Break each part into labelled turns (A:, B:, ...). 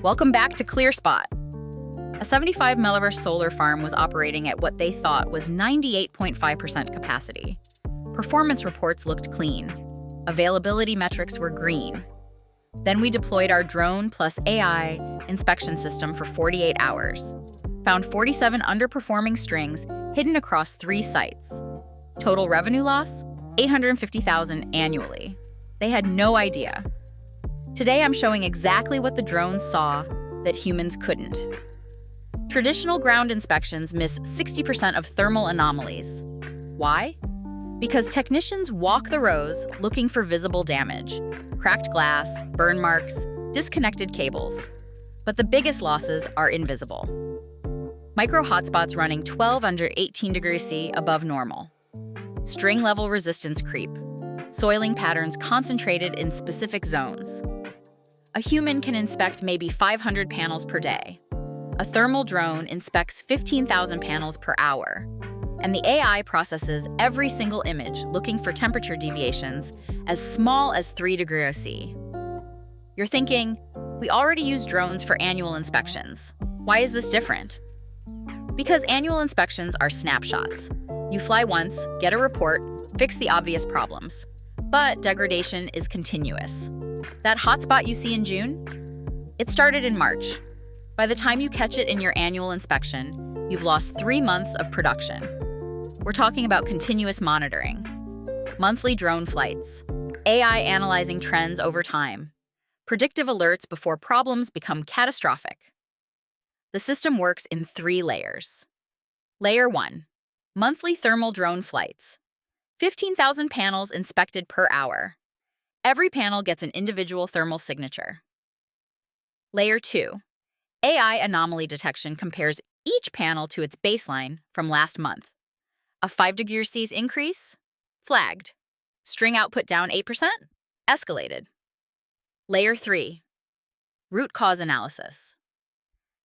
A: Welcome back to ClearSpot. A 75 millibar solar farm was operating at what they thought was 98.5% capacity. Performance reports looked clean. Availability metrics were green. Then we deployed our drone plus AI inspection system for 48 hours. Found 47 underperforming strings hidden across 3 sites. Total revenue loss? $850,000 annually. They had no idea. Today I'm showing exactly what the drones saw that humans couldn't. Traditional ground inspections miss 60% of thermal anomalies. Why? Because technicians walk the rows looking for visible damage, cracked glass, burn marks, disconnected cables. But the biggest losses are invisible. Micro hotspots running 12 under 18 degrees C above normal. String level resistance creep. Soiling patterns concentrated in specific zones. A human can inspect maybe 500 panels per day. A thermal drone inspects 15,000 panels per hour. And the AI processes every single image looking for temperature deviations as small as 3 degrees C. You're thinking, we already use drones for annual inspections. Why is this different? Because annual inspections are snapshots. You fly once, get a report, fix the obvious problems. But degradation is continuous. That hotspot you see in June? It started in March. By the time you catch it in your annual inspection, you've lost 3 months of production. We're talking about continuous monitoring, monthly drone flights, AI analyzing trends over time, predictive alerts before problems become catastrophic. The system works in 3 layers. Layer 1, monthly thermal drone flights. 15,000 panels inspected per hour. Every panel gets an individual thermal signature. Layer 2, AI anomaly detection compares each panel to its baseline from last month. A 5 degrees C increase? Flagged. String output down 8%? Escalated. Layer 3, root cause analysis.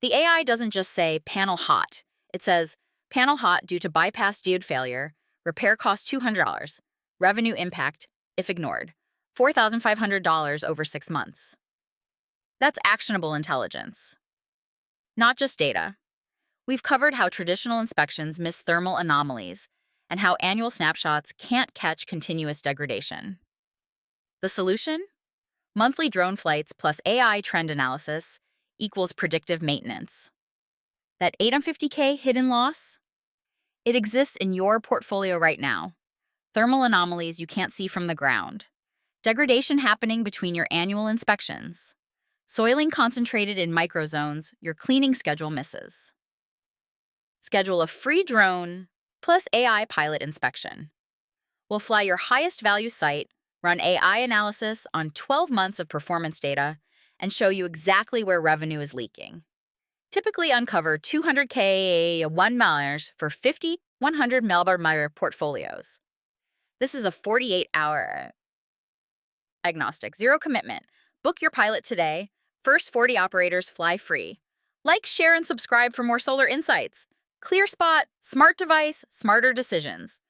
A: The AI doesn't just say panel hot. It says panel hot due to bypass diode failure, repair cost $200, revenue impact, if ignored, $4,500 over 6 months. That's actionable intelligence. Not just data. We've covered how traditional inspections miss thermal anomalies and how annual snapshots can't catch continuous degradation. The solution? Monthly drone flights plus AI trend analysis equals predictive maintenance. That $850K hidden loss? It exists in your portfolio right now. Thermal anomalies you can't see from the ground. Degradation happening between your annual inspections. Soiling concentrated in microzones your cleaning schedule misses. Schedule a free drone plus AI pilot inspection. We'll fly your highest value site, run AI analysis on 12 months of performance data, and show you exactly where revenue is leaking. Typically uncover $200K 1 million for 50, 100 millibar portfolios. This is a 48-hour agnostic, zero commitment. Book your pilot today. First 40 operators fly free. Like, share, and subscribe for more solar insights. ClearSpot, smart device, smarter decisions.